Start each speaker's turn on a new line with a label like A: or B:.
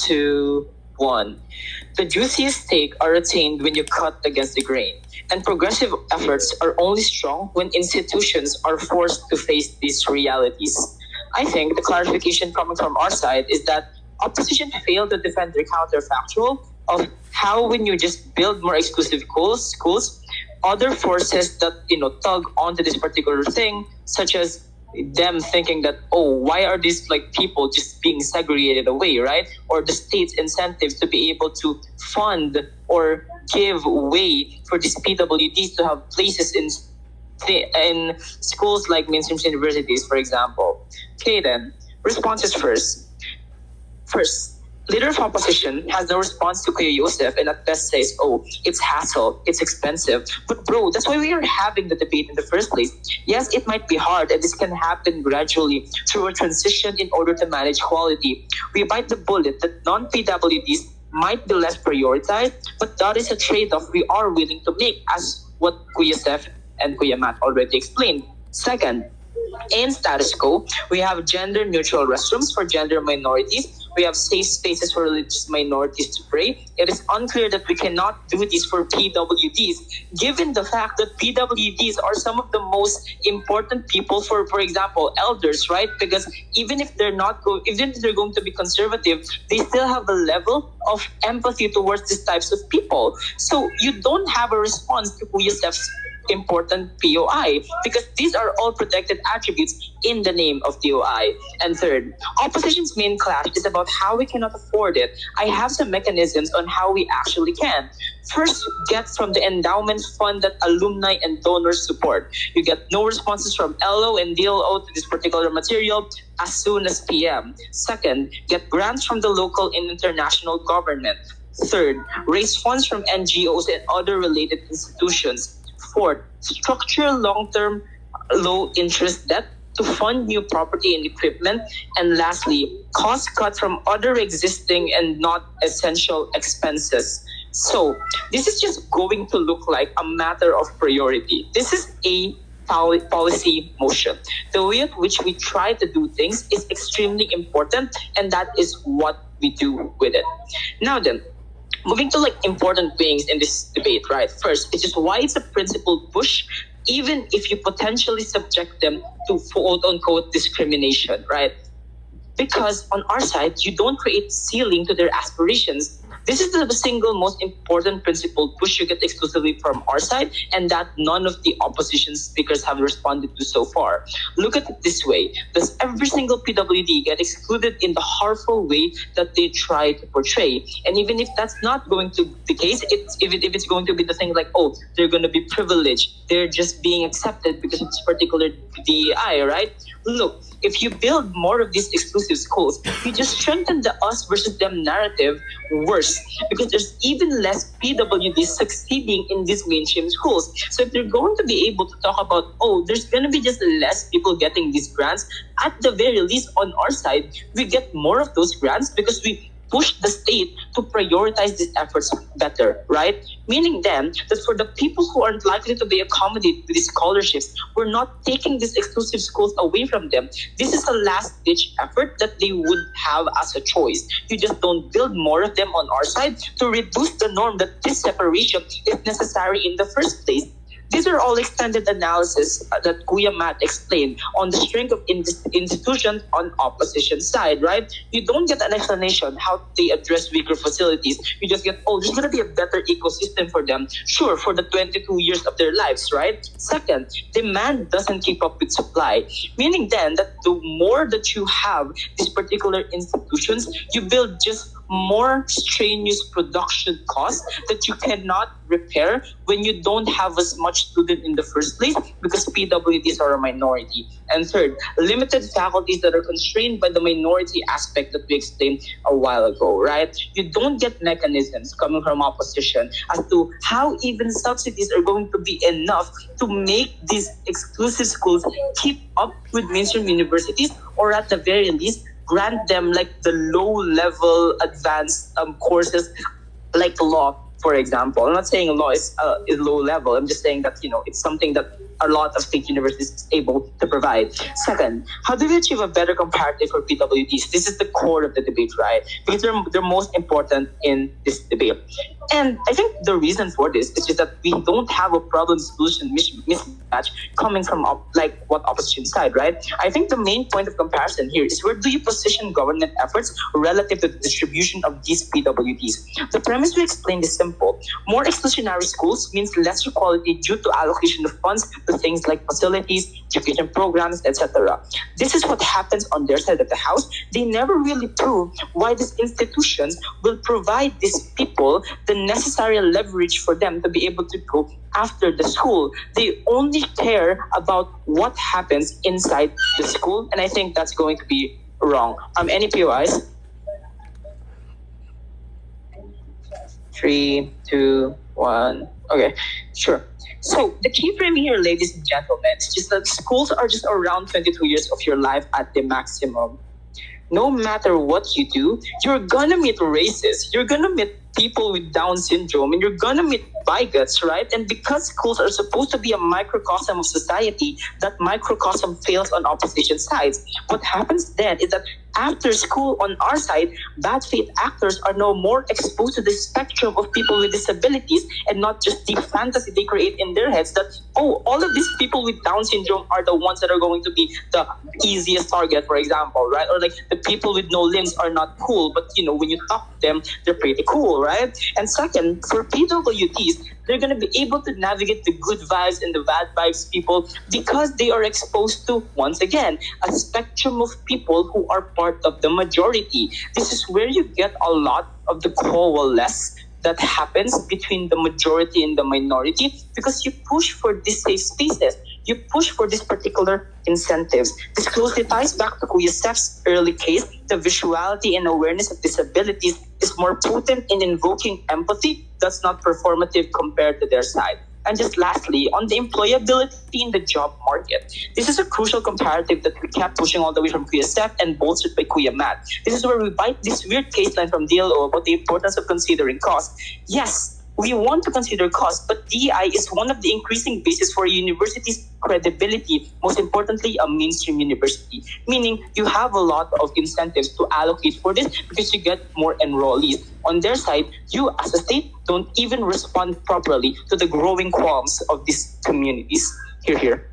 A: 2, 1. The juiciest steak are attained when you cut against the grain, and progressive efforts are only strong when institutions are forced to face these realities. I think the clarification coming from our side is that opposition failed to defend their counterfactual of how when you just build more exclusive schools, other forces that tug onto this particular thing, such as them thinking that, oh, why are these like people just being segregated away, right? Or the state's incentives to be able to fund or give way for these PWDs to have places in schools like mainstream universities, for example. Okay, then responses first. First, leader of opposition has no response to Kuya Yusuf and at best says, oh, it's hassle, it's expensive. But bro, that's why we are having the debate in the first place. Yes, it might be hard and this can happen gradually through a transition in order to manage quality. We bite the bullet that non-PWDs might be less prioritized, but that is a trade-off we are willing to make as what Kuya Steph and Kuya Matt already explained. Second, in status quo, we have gender-neutral restrooms for gender minorities. We have safe spaces for religious minorities to pray. It is unclear that we cannot do this for PWDs, given the fact that PWDs are some of the most important people for example, elders, right? Because even if they're going to be conservative, they still have a level of empathy towards these types of people. So you don't have a response to Kuya Steph's important POI because these are all protected attributes in the name of DOI. And third, opposition's main clash is about how we cannot afford it. I have some mechanisms on how we actually can. First, get from the endowment fund that alumni and donors support. You get no responses from LO and DLO to this particular material as soon as PM. Second, get grants from the local and international government. Third, raise funds from NGOs and other related institutions. Fourth, structure long-term low-interest debt to fund new property and equipment. And lastly, cost cut from other existing and not essential expenses. So this is just going to look like a matter of priority. This is a policy motion. The way at which we try to do things is extremely important, and that is what we do with it. Now then, moving to like important things in this debate, right? First, it's just why it's a principled push, even if you potentially subject them to quote unquote discrimination, right? Because on our side, you don't create ceiling to their aspirations. This is the single most important principled push you get exclusively from our side, and that none of the opposition speakers have responded to so far. Look at it this way. Does every single PWD get excluded in the harmful way that they try to portray? And even if that's not going to be the case, if it's going to be the thing like, oh, they're going to be privileged, they're just being accepted because of this particular DEI, right? Look, if you build more of these exclusive schools, you just strengthen the us versus them narrative worse because there's even less PWDs succeeding in these mainstream schools. So if they're going to be able to talk about, oh, there's going to be just less people getting these grants, at the very least on our side, we get more of those grants because we push the state to prioritize these efforts better, right? Meaning then that for the people who aren't likely to be accommodated with these scholarships, we're not taking these exclusive schools away from them. This is a last-ditch effort that they would have as a choice. You just don't build more of them on our side to reduce the norm that this separation is necessary in the first place. These are all extended analysis that Kuya Matt explained on the strength of institutions on opposition side, right? You don't get an explanation how they address weaker facilities. You just get, oh, there's going to be a better ecosystem for them. Sure, for the 22 years of their lives, right? Second, demand doesn't keep up with supply, meaning then that the more that you have these particular institutions, you build just more strenuous production costs that you cannot repair when you don't have as much student in the first place because PWDs are a minority. And third, limited faculties that are constrained by the minority aspect that we explained a while ago, right? You don't get mechanisms coming from opposition as to how even subsidies are going to be enough to make these exclusive schools keep up with mainstream universities, or at the very least grant them like the low-level advanced courses like law, for example. I'm not saying law is low level. I'm just saying that, it's something that a lot of state universities is able to provide. Second, how do we achieve a better comparative for PWDs? This is the core of the debate, right? Because they're most important in this debate. And I think the reason for this is just that we don't have a problem solution mismatch coming from like what opposition side, right? I think the main point of comparison here is where do you position government efforts relative to the distribution of these PWDs? The premise we explained is simple. More exclusionary schools means lesser quality due to allocation of funds to things like facilities, education programs, etc. This is what happens on their side of the house. They never really prove why these institutions will provide these people the necessary leverage for them to be able to go after the school. They only care about what happens inside the school, and I think that's going to be wrong. Any POIs? 3, 2, 1. Okay, sure. So the key frame here, ladies and gentlemen, is just that schools are just around 22 years of your life at the maximum. No matter what you do, you're gonna meet racists, you're gonna meet people with Down syndrome, and you're gonna meet bigots, right? And because schools are supposed to be a microcosm of society, that microcosm fails on opposition sides. What happens then is that after school on our side, bad faith actors are no more exposed to the spectrum of people with disabilities and not just the fantasy they create in their heads that, oh, all of these people with Down syndrome are the ones that are going to be the easiest target, for example, right? Or like the people with no limbs are not cool, but when you talk to them, they're pretty cool, right? And second, for PWDs, they're going to be able to navigate the good vibes and the bad vibes people because they are exposed to, once again, a spectrum of people who are part of the majority. This is where you get a lot of the coalesce that happens between the majority and the minority because you push for these safe spaces. You push for these particular incentives. This closely ties back to Kuya Steph's early case. The visuality and awareness of disabilities is more potent in invoking empathy that's not performative compared to their side. And just lastly, on the employability in the job market, this is a crucial comparative that we kept pushing all the way from Kuya Steph and bolstered by Kuya Matt. This is where we bite this weird case line from DLO about the importance of considering cost. Yes, we want to consider cost, but DEI is one of the increasing bases for a university's credibility, most importantly, a mainstream university. Meaning, you have a lot of incentives to allocate for this because you get more enrollees. On their side, you as a state don't even respond properly to the growing qualms of these communities. Here.